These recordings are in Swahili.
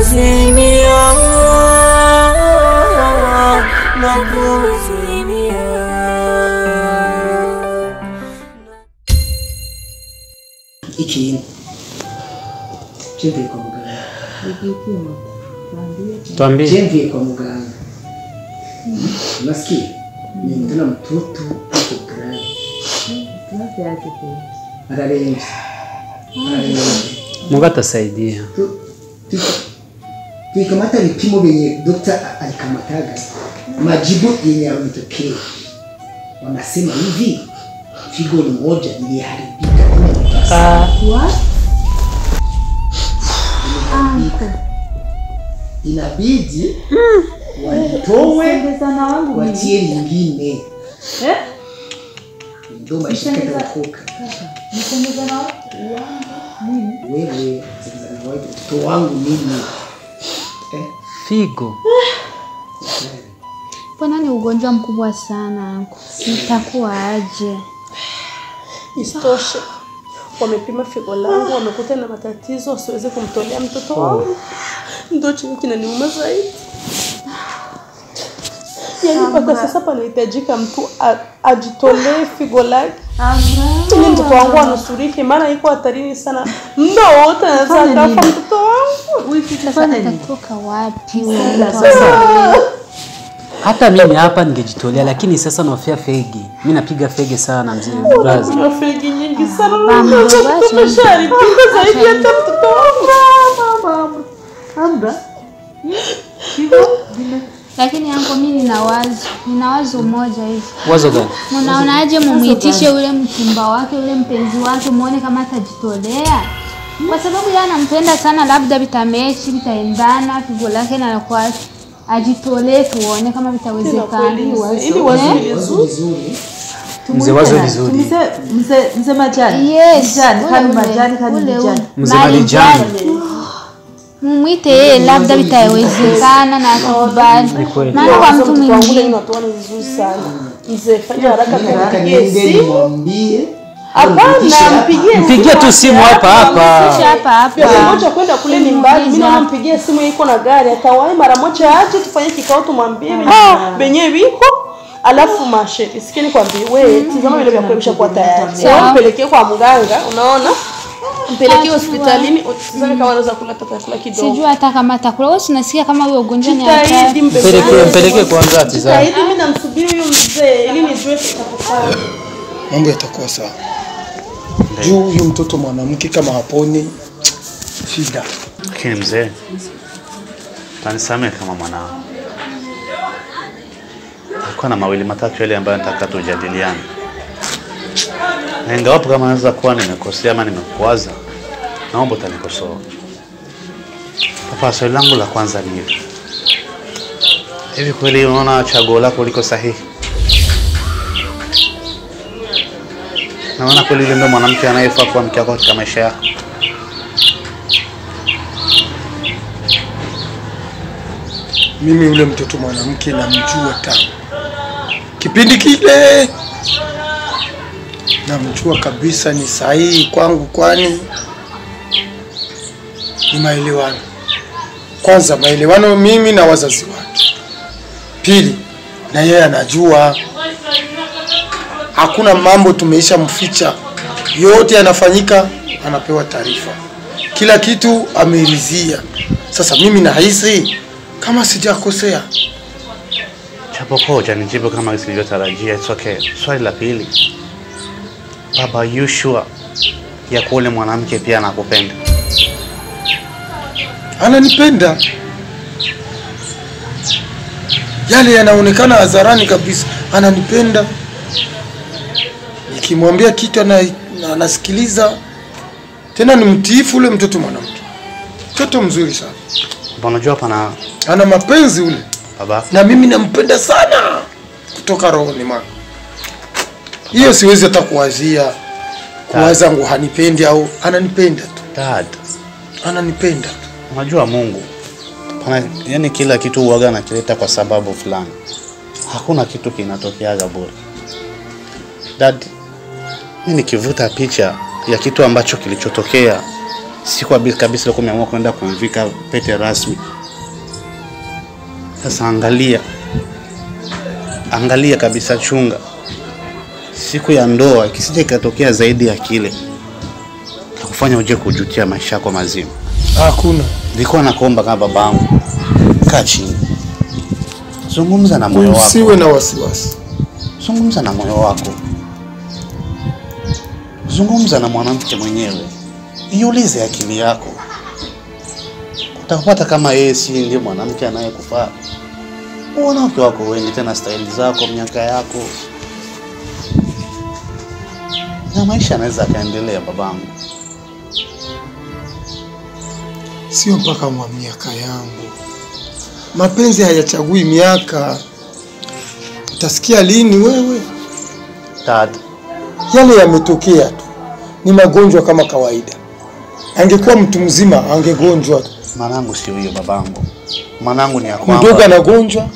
nakuzimia, Iki Chembe kwa mganga. Tuambie. Chembe kwa mganga. Unasikia? Ni tena mtoto yuko grave. Tunape yake kwa. Analenga. Mungu atasaidia. Tukikamata vipimo vyenye daktari alikamataga, majibu yenye yametokea. Wanasema hivi, figo moja iliharibika. What? Inabidi walitowe watie lingine. Ndio maisha yatakoka. Wewe mtoto wangu mimi. Figo. Bwana ni ugonjwa mkubwa sana. Sitakuwa aje. Isitoshe wamepima figo langu, wamekuta na matatizo, siwezi kumtolea mtoto wangu. Ndio chenye kinaniuma zaidi. Yaani mpaka sasa panahitajika mtu ajitolee figo lake. Ili mtoto wangu anusurike, maana iko hatarini sana. Muda wote anaweza kufa mtoto wangu. Sasa atatoka wapi? Hata mimi hapa ningejitolea, lakini sasa nafia fegi. Mimi napiga fegi sana mzee braza. Kuna fegi nyingi sana. Tumesharibika zaidi hata mtoto wangu. Amba. Lakini yangu mimi nina wazo moja hivi. Wazo gani? Mnaonaje mumuitishe ule mchumba wake, ule mpenzi wake, muone kama atajitolea? Kwa sababu yeye anampenda sana, labda vitamechi, vitaendana, figo lake na kwa ajitolee tuone kama vitawezekana. Ili wazo vizuri. Mzee wazo vizuri. Mzee Majani. Yes. Kani Majani. Mzee Majani. Mwite yeye, labda vitawezekana na akubali. Maana kwa mtu mwingine unatoa ni vizuri sana. Mzee fanya haraka kanipigie simu. Hapana, mpigie tu simu hapa. Moja kwenda kule ni mbali. Mimi nampigia simu iko na gari. Atawahi mara moja aje tufanye kikao tumwambie benye biko. Alafu mashe, sikeni kwambie wewe tazama vile vya kuepusha kwa tayari. Sasa mpelekee kwa mganga, unaona? Mpelekee hospitalini, usizame kama anaweza kula chakula kidogo. Sijui hata kama atakula. Wewe unasikia kama huyo ugonjwa ni hatari. Mpelekee kwanza tizama. Zaidi mimi namsubiri huyo mzee ili nijue kitakufanya. Mambo yatakuwa sawa. Juu huyu mtoto mwanamke kama haponi shida. Lakini mzee, tanisamehe kama mwanao. Kuna na mawili matatu yale ambayo nataka tujadiliane. Na ingawapo kama naweza kuwa nimekosea ama nimekwaza, naomba utanikosoa. Papa, swali langu la kwanza ni hili. Hivi kweli unaona chaguo lako liko sahihi? Naona kweli yule ndio mwanamke anayefaa kuwa mke wako katika maisha yako? Mimi yule mtoto mwanamke namjua tangu kipindi kile, namjua kabisa ni sahihi kwangu, kwani ni maelewano. Kwanza maelewano mimi na wazazi wake. Pili, na yeye anajua hakuna mambo tumeisha mficha, yote yanafanyika, anapewa taarifa, kila kitu ameridhia. Sasa mimi nahisi kama sijakosea. Japokuwa hujanijibu kama nilivyotarajia, it's okay. Swali la pili, baba, you sure ya kule mwanamke pia anakupenda? Ananipenda. Yale yanaonekana hadharani kabisa, ananipenda. Nikimwambia kitu anasikiliza. Tena ni mtiifu ule mtoto mwanamke. Mtoto mzuri sana. Unajua pana ana mapenzi ule. Baba. Na mimi nampenda sana kutoka rohoni mwangu. Hiyo siwezi hata kuwazia kuwaza ngo hanipendi au ananipenda tu. Dad, ananipenda tu. Unajua Mungu pana, yani kila kitu huaga anakileta kwa sababu fulani. Hakuna kitu kinatokea bure. Dad, mimi nikivuta picha ya kitu ambacho kilichotokea siku kabisa leo umeamua kwenda kumvika pete rasmi. Sasa angalia kabisa, chunga siku ya ndoa ikisije ikatokea zaidi ya kile kufanya uje kujutia maisha yako mazima. Hakuna. Nilikuwa nakuomba kama babangu, kaa chini, zungumza na moyo wako. Usiwe na wasiwasi. Zungumza na moyo wako. Zungumza na mwanamke mwenyewe. Iulize akili yako. Utapata kama yeye si ndiye mwanamke anayekufaa. Wanawake wako wengi, tena style zako, miaka yako. Na maisha yanaweza kaendelea babangu. Sio mpaka mwa miaka yangu. Mapenzi hayachagui miaka. Utasikia lini wewe? Tata, Yale yametokea tu. Ni magonjwa kama kawaida. Angekuwa mtu mzima angegonjwa tu. mwanangu sio hiyo babangu. Mwanangu ni ya kwamba Mdogo anagonjwa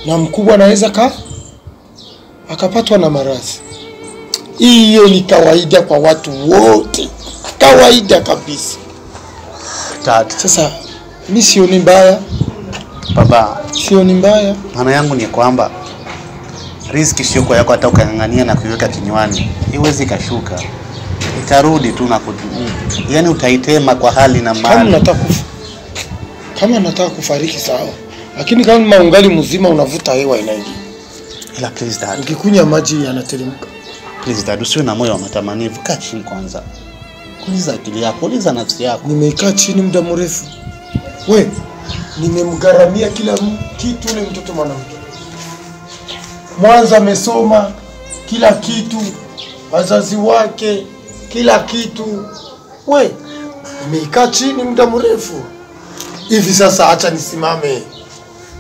na mkubwa anaweza akapatwa na maradhi. Hiyo ni kawaida kwa watu wote. Kawaida kabisa. tata, Sasa mimi sioni mbaya. baba, Sioni mbaya. maana yangu ni kwamba riziki sio kwa yako, hata ukangangania na kuiweka kinywani iwezi kashuka, itarudi tu na yani utaitema kwa hali na mali. Kama nataka kufariki sawa, lakini kama ungali mzima unavuta hewa inaingia. Ila please dad, Ukikunya maji yanateremka. please dad, usiwe na moyo wa matamanivu. Kaa chini kwanza, uliza akili yako, uliza nafsi yako. Nimekaa chini muda mrefu. We, nimemgaramia kila kitu ule mtoto mwanamke. Mwanza amesoma kila kitu, wazazi wake, kila kitu. We, nimekaa chini muda mrefu. Hivi sasa acha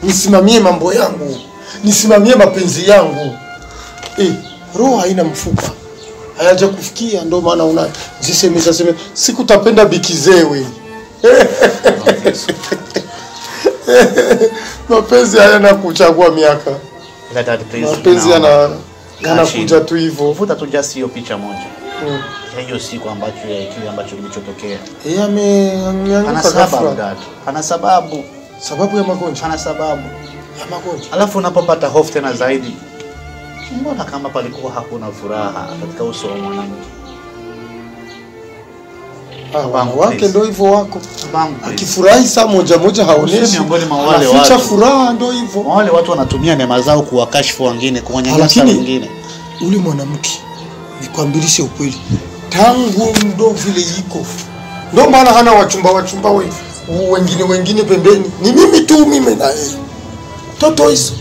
nisimamie mambo yangu, nisimamie mapenzi yangu. Roho haina mfupa, hayaja kufikia, ndio maana unajisemeza sikutapenda bikizewe. Mapenzi hayana kuchagua miaka. Ila dad, please, Mapenzi yanakuja tu hivyo. Vuta tu just hiyo picha moja. Hiyo siku ambacho kile ambacho kilichotokea. Ana sababu dad. Ana sababu. Sababu ya magonjwa. Ana sababu Ya magonjwa. Alafu unapopata hofu tena zaidi, mbona kama palikuwa hakuna furaha katika uso wa mwanamke? Wake ndio hivyo wako. Babangu, Akifurahi saa moja moja haoneshi. Miongoni mwa wale Anaficha watu. furaha ndio hivyo. Wale watu wanatumia neema zao kuwakashifu wengine, kuwanyanyasa wengine. Ule mwanamke nikwambilishe ukweli, tangu ndo vile iko, ndo maana hana wachumba wengine pembeni, ni mimi tu, mimi na yeye toto hizo.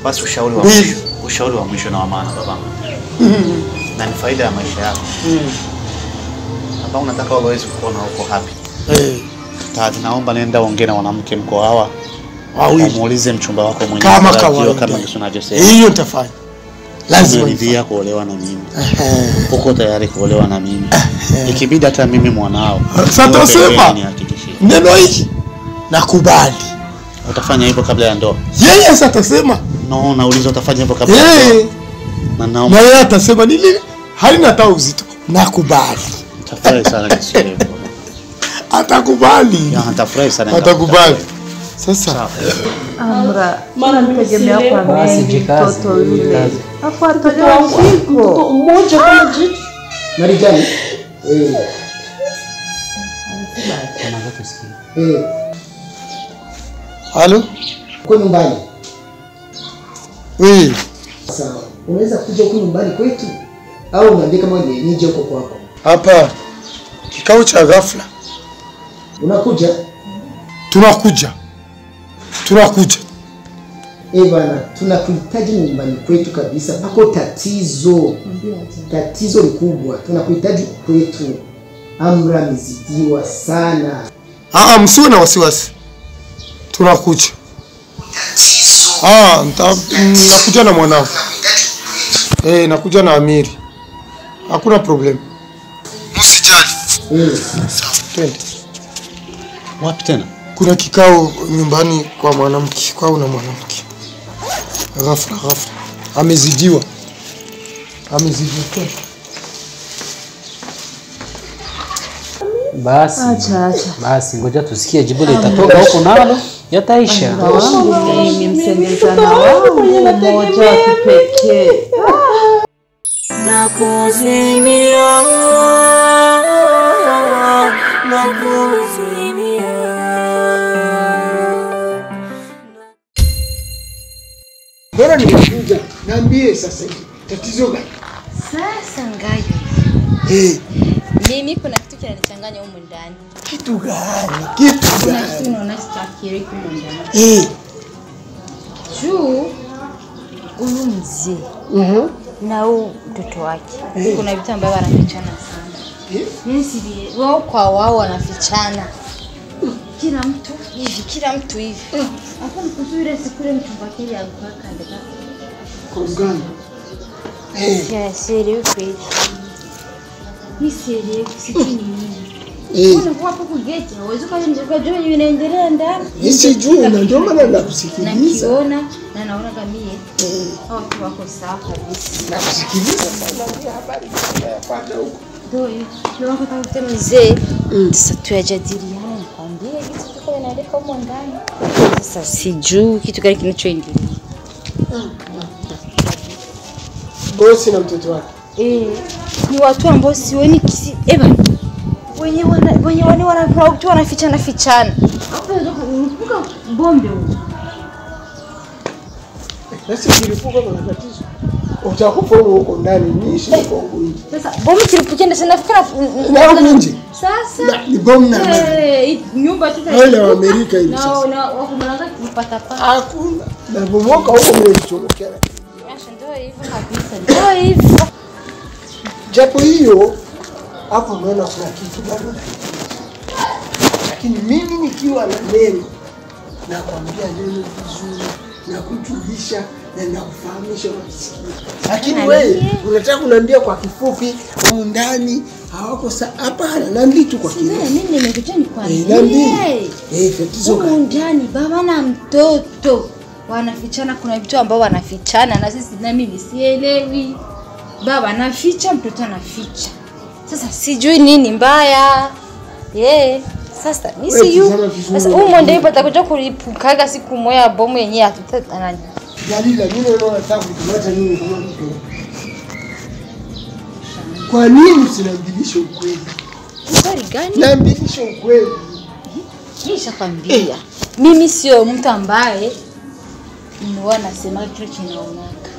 Basi ushauri wa mwisho na wa maana babangu, na ni faida ya maisha yako, ambao unataka waweze kuona uko happy. Tatu, naomba nenda ongea na mwanamke mko hawa, muulize mchumba wako mwenyewe kama kawaida, kama unavyosema. Hiyo nitafanya. Lazima niridhia kuolewa na mimi. Uko tayari kuolewa na mimi? Ikibidi hata mimi mwanao. Sasa sema neno hili nakubali. Utafanya hivyo kabla ya ndoa? Yeye sasa atasema. No, nauliza utafanya hivyo kabla ya ndoa? Na yeye atasema nini? Halina hata uzito. Nakubali. Nitafurahi sana kisiwe. Atakubali. Nitafurahi sana. Atakubali. Sasa Amra, maana nitegemea kwa mengi mtoto yule. Afu atolewa mzigo mmoja kama jitu. Marijani. Halo? Uko nyumbani? Sawa. Unaweza kuja huko nyumbani kwetu au unaambia kama nije huko kwako? Hapa kikao cha ghafla. Unakuja? Tunakuja. Bwana, tunakuhitaji nyumbani kwetu kabisa. Pako tatizo. Tatizo ni kubwa. Tunakuhitaji kwetu. Amra amezidiwa sana. Msiwe na wasiwasi. Tunakuja. Nakuja na mwanao. Nakuja na Amiri. Hakuna problem. Msijali. Sawa, twende. Wapi tena? Kuna kikao nyumbani kwa mwanamke, kwao na mwanamke. Ghafla. Amezidiwa. Basi. Acha. Basi ngoja tusikie jibu litatoka huko nalo yataisha. Mimi msemezana wangu mmoja wa kipekee. Nakuzimia. Bora nimekuja. Niambie sasa hivi. Tatizo gani? Sasa ngaje. Mimi kuna kitu kinanichanganya huko ndani. Kitu gani? Kitu Kuna gani? kitu naona sitakiri huko ndani. Juu huyu mzee. Na huyu mtoto wake. Kuna vitu ambavyo wanafichana sana. Mimi sivi wao kwa wao wanafichana. Kila mtu hivi. Hapo nikuzuri sikule mtumbakeli alikuwa kandika. Kongana. Ya siri kweli. Ni siri kusiki nini? Unakuwa hapo kugeti, hauwezi kujua nini inaendelea ndani. Nisijui na ndio maana nakusikiliza. Nakiona na naona kamie. Watu wako sawa kabisa. Nakusikiliza sana habari tunayopata huko. Ndio wako tafuta mzee. Sasa tuyajadiliane nikwambie kitu kiko inaeleka huko ndani. Sasa sijui kitu gani kinachoendelea. Bosi na mtoto wake. Ni watu ambao sioni kisi. Wenye wanafichana. Hapo ndio kulipuka bombe huko. Sasa kilipuka kuna tatizo. Utakufa huko ndani niishi huko nje. Sasa bombe kilipukia sana nafikira na huko nje. Sasa ni bombe na nyumba tu wale wa Amerika hivi sasa. Na wakumlanga kupata pa. Hakuna. Na bomoka huko mimi nilichomokea. Ndio hivyo kabisa. Ndio hivyo. Japo hiyo hapo unaona kuna kitu bado. Lakini mimi nikiwa na neno na kuambia neno vizuri na kujulisha na nakufahamisha unasikia. Lakini wewe unataka kuniambia kwa kifupi huko ndani hawako hapana, naambia tu kwa kifupi. Mimi nimekuja nikwambie. Tatizo huko ndani baba na mtoto wanafichana, kuna vitu ambao wanafichana na sisi na mimi sielewi. Baba anaficha, mtoto anaficha. Sasa sijui nini mbaya. Sasa mimi siyo. Sasa huko ndio patakuja kulipukaga siku moja bomu yenyewe atutanani. Dalila mimi naona nataka kutumata nini kama mtu. Kwa nini usinambilishe ukweli? Ukweli gani? Nambilishe ukweli. Nishakwambia. Mimi sio mtu ambaye nimeona nasema kitu kinaonaka.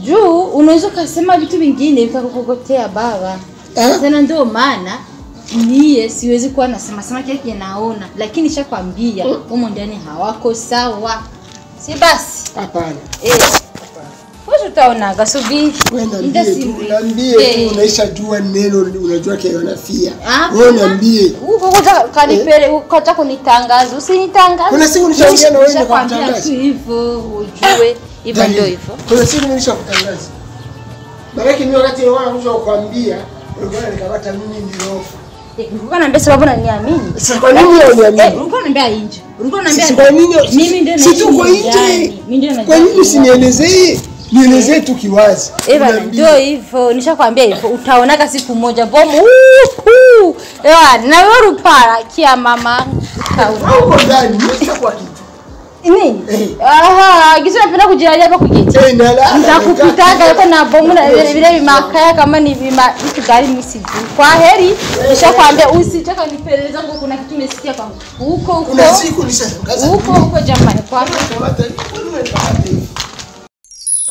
Juu unaweza kusema vitu vingine vikakukotea baba. Sana ndio maana niye siwezi kuwa nasema kile kinaona, lakini nishakwambia huko ndani hawako sawa. Si basi? Hapana. Wewe utaonaga subiri. Niambie unaisha jua neno unajua kile wanafia. Wewe niambie. Huko kanipele ukacha kunitangaza. Usinitangaze. Kuna siku nishaongea na wewe nikakutangaza. Hivyo ujue hivyo ndio hivyo. Kuna siku nilishakutangaza. Baraki mimi wakati wanakuja kukwambia ulikuwa nikamata mimi nilofa. Ulikuwa unaniambia sababu unaniamini. Sasa kwa nini unaniamini? Ulikuwa unaniambia nje. Ulikuwa unaniambia kwa nini mimi ndio si tuko nje. Kwa nini usinielezee? Nielezee tu kiwazi. Ndio hivyo, nishakwambia hivyo. Utaonaga siku moja bomu. Na wewe rupara kia mama. Huko ndani nishakuwa kitu. Nini? Gizo napenda kujilalia hapa kugeti. Nitakupitaga yuko na bomu na vile vimakaya kama ni vitu gari msiji. Kwa heri, nishakwambia usitaka nipeleleza ngo kuna kitu umesikia kwangu. Huko. Kuna siku nishatangaza. Huko jamani kwa.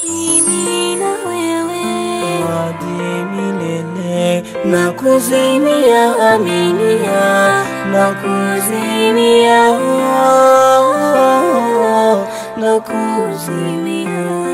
Mimi na wewe hadi milele nakuzimia, aminia nakuzimia, nakuzimia.